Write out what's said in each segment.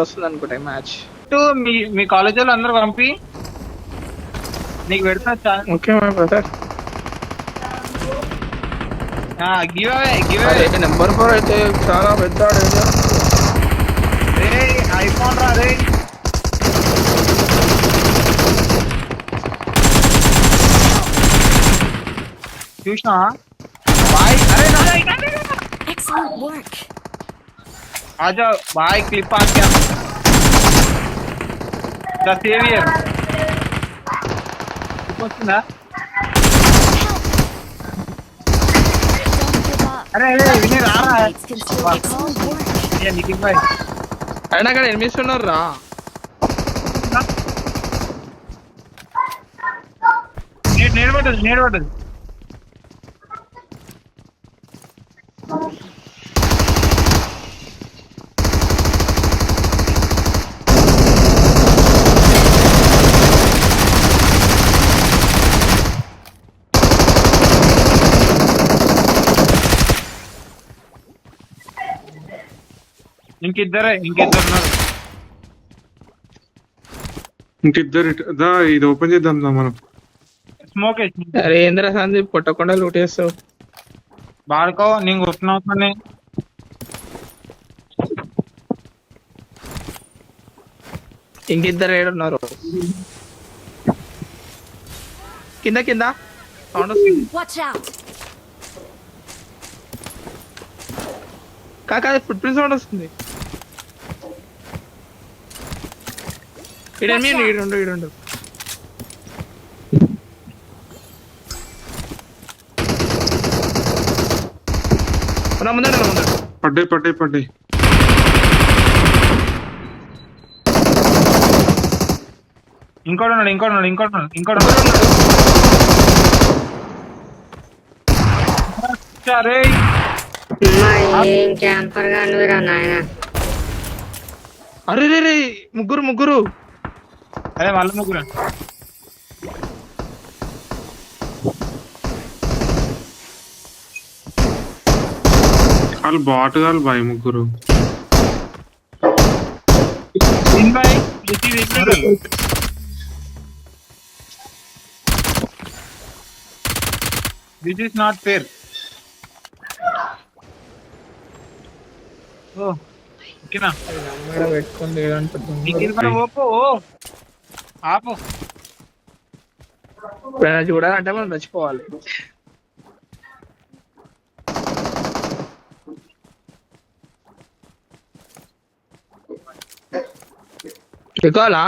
వస్తుంది అనుకుంటా మ్యాచ్. మీ కాలేజ్ వాళ్ళు అందరూ పంపి నీకు పెడతా. Okay my brother. నెంబర్ 4 అయితే చాలా పెద్ద ఐఫోన్ రా రే. చూసినా బాయ్. అరే आजा भाई क्लिप आ गया द सेवियर वస్తుందా? అరే విని రారా నితిన్ భాయ్. అయినా అక్కడ ఎనిమిస్ ఉన్నారు రా. నేర్పడదు ఇంకిద్దరు ఇది ఓపెన్ చేద్దాం మనం. స్మోక్ అరే ఏంద్ర సందీప్ కొట్టకుండా లూటేస్తావు. బాడుకో నేను కొట్టిన ఇంకిద్దరు ఏడున్నారు కింద సౌండ్ వస్తుంది. కాకా ఫుట్ ప్రింట్ సౌండ్ వస్తుంది. ఈడుండు ముందు పడ్డాయి. ఇంకోటి అరే క్యాంపర్ గా నాయన. అరే రే ముగ్గురు. అరే వాళ్ళ ముగ్గురు వాళ్ళు బాట్ కాదు బాయ్ ముగ్గురు. This is not fair. పెట్టుకుంది ఆపు చూడాలంటే మనం మర్చిపోవాలి. చెక్కాలా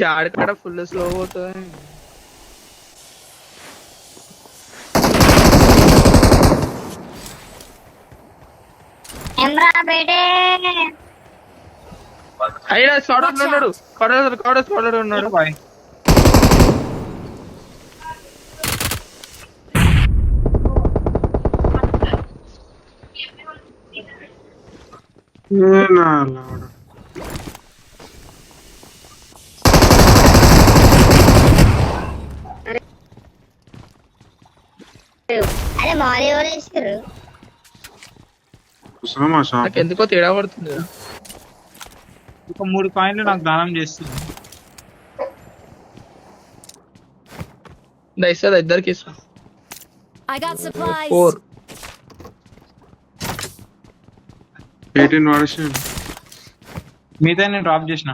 జాడకాడ ఫుల్ స్లో పోతుంది. అయినా ఉన్నాడు కౌడర్ ఉన్నాడు బాయ్. ఎందుకో తేడా పడుతుంది. ఒక 3 కాయిన్లు నాకు దానం చేస్తుంది. ఇస్తా ఇద్దరికి ఇస్తా. 4 18 వాడేసి మిగతా నేను డ్రాప్ చేసిన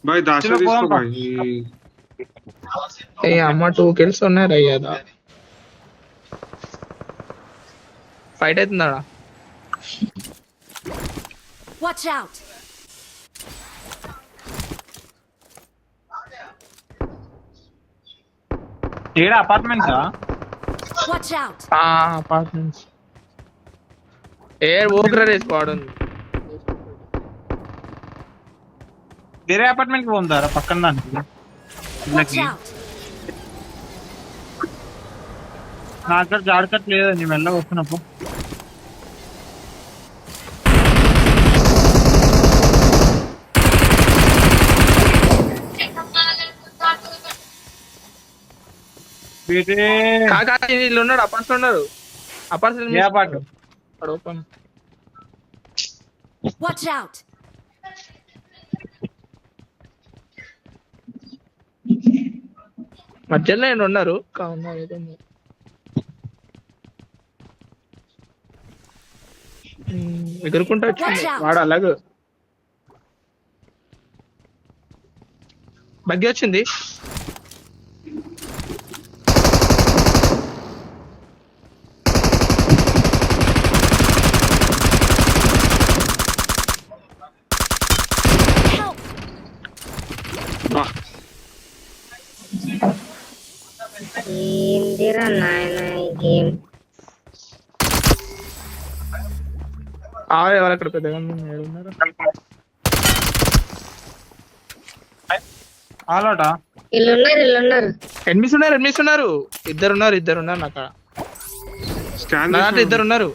బాయ్. దాశ తీసుకో బాయ్. అమ్మ 2 kills ఉన్నాయి రయ్యాదా. ఫైట్ అవుతుందా? ఏడా అపార్ట్మెంట్స్ అపార్ట్మెంట్స్ ఎయిర్ ఓగ్రర్ స్క్వాడ్ ఉంది. వేరే అపార్ట్మెంట్ పోందారా పక్కన దానికి. నా అక్కడ జాడకట్ లేదండి మెల్లగా వస్తున్నప్పుడు. కాకా వీళ్ళు ఉన్నాడు అపార్ట్స్ ఉన్నారు అపార్ట్స్ ఏ పాటు ఓపెన్ Watch out! మధ్యలో నేను ఉన్నారు ఎగురుకుంటా వచ్చింది వాడు అలాగ బగ్గి వచ్చింది Help! ఏందిరా నాయన ఈ గేమ్ ఎవరు అక్కడ పెద్దగా ఉన్నారు ఆలోటా వీళ్ళున్నారు ఎనిమిస్ ఉన్నారు ఇద్దరు ఉన్నారు నాకు స్కాన్ నా దాంట్లో ఇద్దరు ఉన్నారు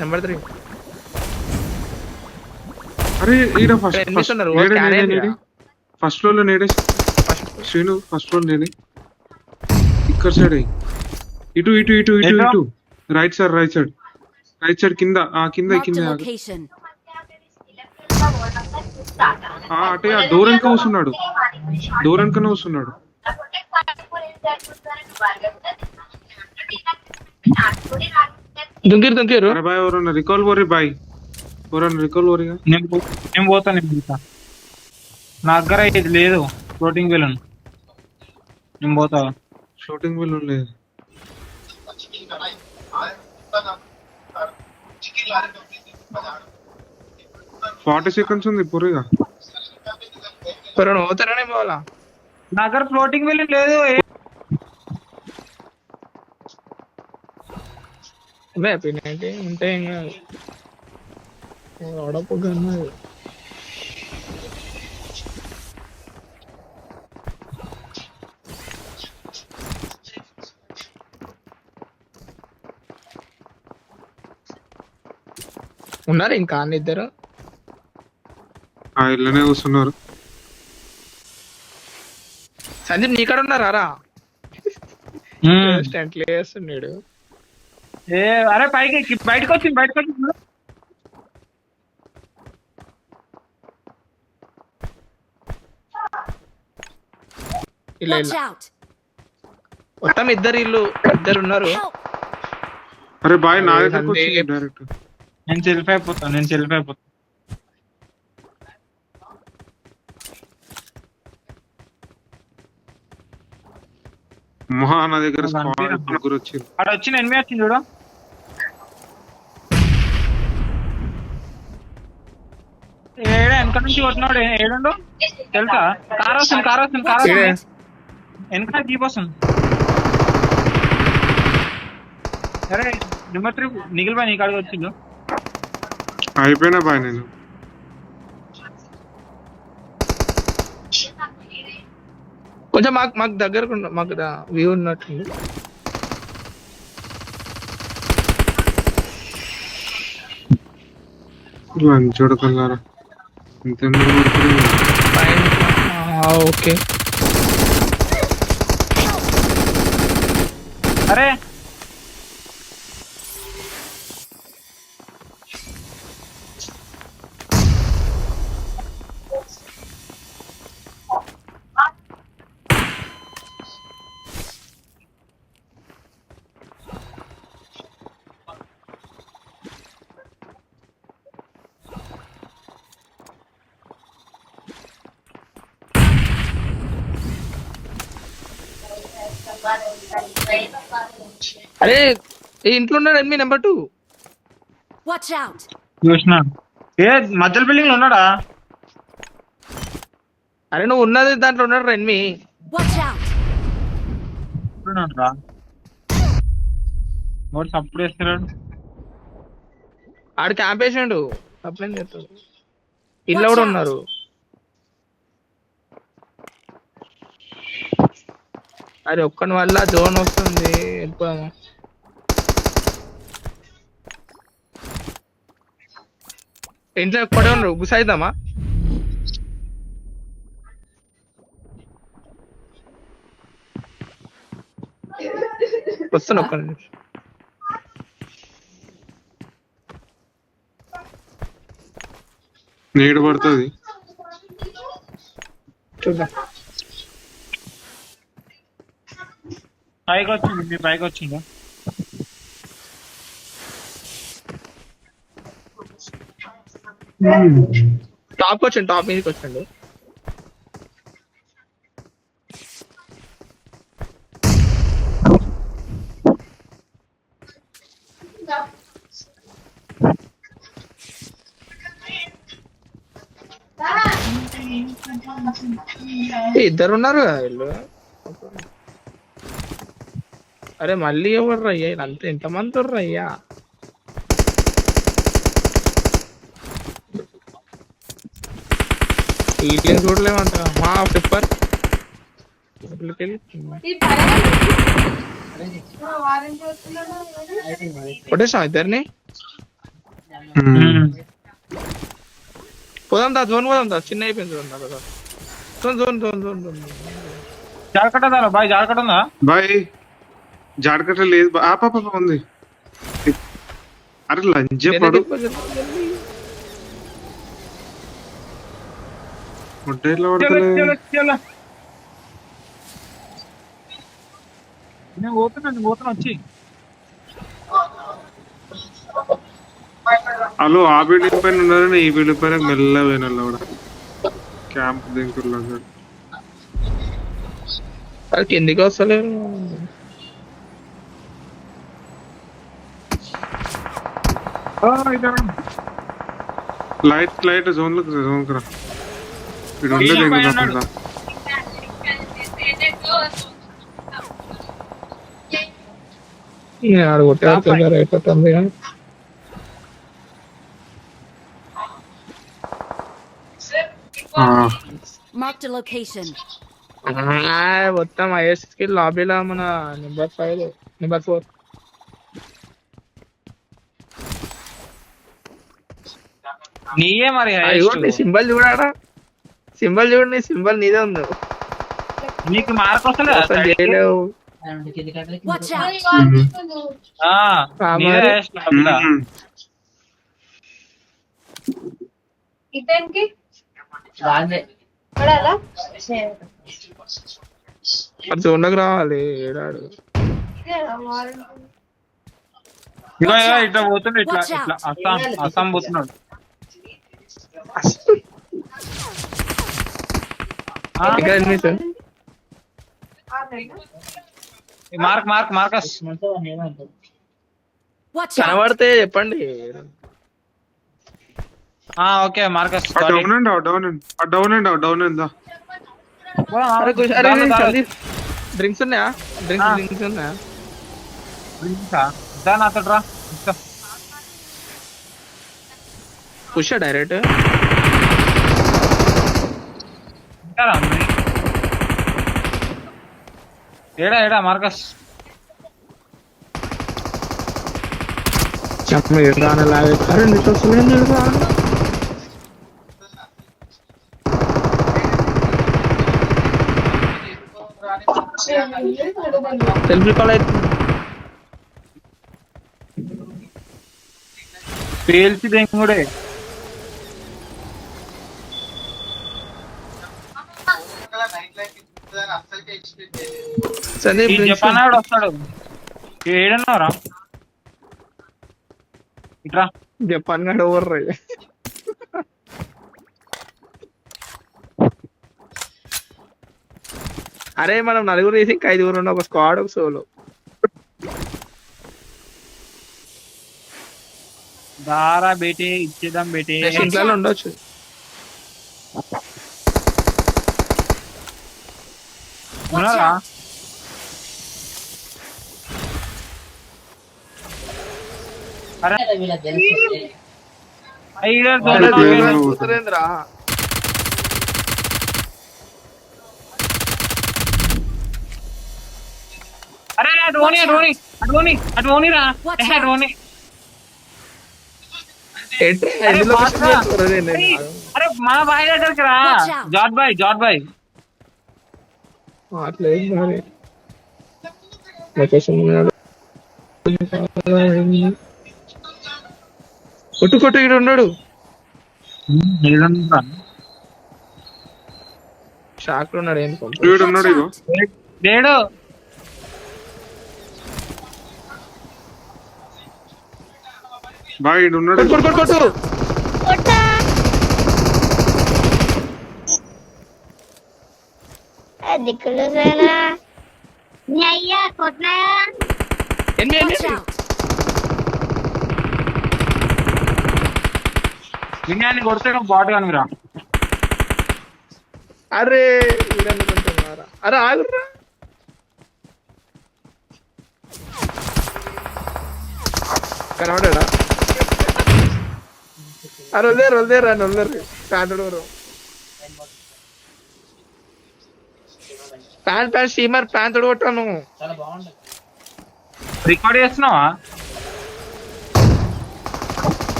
నెంబర్ 3 అరే ఈడ ఎనిమిస్ ఉన్నారు ఫస్ట్ ఫ్లోర్ లో నేడే శ్రీను ఫస్ట్ ఫ్లోర్ నేనే ఇక్కడ సైడ్ ఇటు ఇటు ఇటు ఇటు ఇటు రైట్ సైడ్ కింద కింద Marked a కింద location. అటే ఆ డోర్ వెనక వస్తున్నాడు దుంకిరు అరే బాయ్ ఎవరన్నా రికాల్ వరీగా నేను పోతా నా దగ్గర ఇది లేదు ఫ్లోటింగ్ బెలూన్ నేను పోతా షూటింగ్ బిల్ లేదు 40 seconds ఉంది పూరిగా పోతారనే పోవాలా నా దగ్గర ఫ్లోటింగ్ బెలూన్ లేదు అవే పిన్నటి ఉంటే ఇంకా అడపగన్నా ఉన్నారు ఇంకా అన్న ఇద్దరు ఇళ్ళనే కూర్చున్నారు సందీప్ నీ కాడ ఉన్నారా స్టంట్లు వేస్తున్నాడు అరే పైకి బయటకు వచ్చింది ఇలా Watch out! మొత్తం ఇద్దరు ఉన్నారు Help! అరే బాయ్ నా దగ్గరకు సందీప్. వచ్చింది డైరెక్ట్ నేను సెల్ఫ్ అయిపోతా మహా నా దగ్గర స్క్వాడ్ ముగ్గురు వచ్చింది అక్కడ వచ్చిన ఎనిమిది వచ్చింది చూడు వెనక నుంచి కొట్టినాడు ఏడుండు తెలుసా కార్ వస్తుంది ఈడే. వెనక జీప్ వస్తుంది సరే నెంబర్ 3 నిఖిల్ నీ కాడికి వచ్చిండు అయిపోయినా బాయ్ నేను కొంచెం మాకు దగ్గరకు మాకు వ్యూ ఉన్నట్టుంది లంచోడు కల్లారా ఇంత ఓకే అరే అరే ఈ ఇంట్లో ఉన్నాడు ఎనిమిది నెంబర్ 2 Watch out! చూసిన మధ్యలో బిల్డింగ్ లో ఉన్నాడా అరే నువ్వు ఉన్నది దాంట్లో ఉన్నాడు ఎనిమిది Watch out! రా వాడు సప్పుడు వేస్తున్నాడు ఆడు క్యాంప్ వేసాడు అప్లై చేస్తాడు ఇల్లు కూడా ఉన్నారు అరే ఒక్కని వల్ల జోన్ వస్తుంది వెళ్ళిపోదామా ఇంట్లో ఎక్కడే ఉన్నారు గుసాయిద్దామా వస్తాను ఒక్క నిమిషం. నీడ పడుతుంది. చూద్దాం. పైకి వచ్చింది, మీ పైకి వచ్చిందా? టాప్ వచ్చండి, టాప్ మీదకి వచ్చండి. ఇద్దరు ఉన్నారు కదా వీళ్ళు. అరే మళ్ళీ ఎవరు రయ్యా అంత ఎంతమంది రయ్యా? వీళ్ళేం చూడలేమంట మా పెప్పర్ కొట్టేసాం ఇద్దరిని. పోదాం దా, జోన్ పోదాం దా, చిన్న అయిపోయింది జోన్ దా. జోన్ జోన్ జోన్ జోన్ జోన్ జాడకట్ట బాయ్, జాడకట్ట ఉందా బాయ్? జాడకట్ట లేదు ఆ పాప ఉంది. అరే లంచ్ పడు పొట్టేట్లో పడతలే. నేను పోతున్నా వచ్చి. హలో, ఆ బిల్డింగ్ పైన ఉన్నారని ఈ బిల్డింగ్ పైన మెల్ల పోయిన కూడా క్యాంప్ దింకుల్లో కిందికి వస్తలేరు. లైట్ లైట్ జోన్ రా. ఇక్కడ ఉండదు ఇంకా. ఆడ కొట్టే అయిపోతుంది. Marked a location. మొత్తం ఐఎస్ కి లాబీలో మన నెంబర్ 5 నెంబర్ 4 నీయే మరి. నీ సింబల్ చూడాడా? సింబల్ చూడు, నీ సింబల్ నీదే ఉంది. నీకు మార్క్ వస్తలేదు. Watch out. జోన్లోకి రావాలి. ఏడాడు ఇట్లా పోతుండే, ఇట్లా ఇట్లా అస్సాం పోతున్నాడు. Marcus Watch out. కనబడితే చెప్పండి. Okay Marcus. Down and drinks ఉన్నాయా? డ్రింక్స్ ఉన్నాయా? అతడ్రా పుష్ డైరెక్ట్. ఏడా మార్కస్ సెల్ఫీ కాల్ అవుతుంది. పేల్చి దెంగుడే. జపాన్ ఆవిడ వస్తాడు. ఏడన్నారా ఇట్రా. జపాన్ గడ ఓవర్. అరే మనం నలుగురు వేసి ఇంకా 5 ఉన్న ఒక స్క్వాడ్, ఒక సోలో. దారా బేటే ఇచ్చేద్దాం బేటే. ఇంట్లో ఉండొచ్చు. ఉన్నారా? అరే అరే ధోని ధోని ధోని ధోని రా ధోని. అరే మన బాయ్ దగ్గరికి రా. జాట్ బాయ్ అట్లేదు మరి. లొకేషన్ కొట్టు కొట్టు ఇక్కడ ఉన్నాడు. ఏదంతా షాక్ లో ఉన్నాడు. ఏం వీడు ఉన్నాడు ఇగో. లేడు. బాగా ఈడు ఉన్నాడు. కొట్టు కొట్టు కొట్టు. దిక్కులు సేనా నీ అయ్యా కొట్టినాయా ఎనిమిది Watch ఎనిమిది. out! విన్యాన్ని కొడితే బాట్ కానిరా. అరే వీడనుకుంటున్నారా? అరే ఆగురా. కనబడా? అరే వదిలేరు అని వదిలేరు. ప్యాంటు ప్యాంట్ స్టీమర్ ప్యాంట్ కొట్టాను. రికార్డ్ చేస్తున్నావా?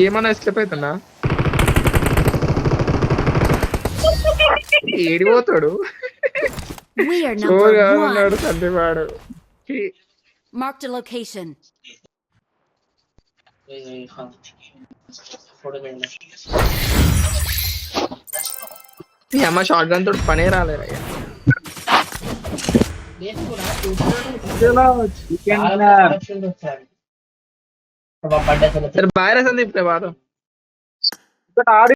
ఏమన్నా ఎస్కేప్ అవుతున్నా? ఏడిపోతాడు. We are number ఉన్నాడు one. సందీపాడు. Marked a location. మీ అమ్మ షార్ట్ గన్ తోటి పనే రాలేదు. బాయ్ రా సందీప్ వాడు. ఆడి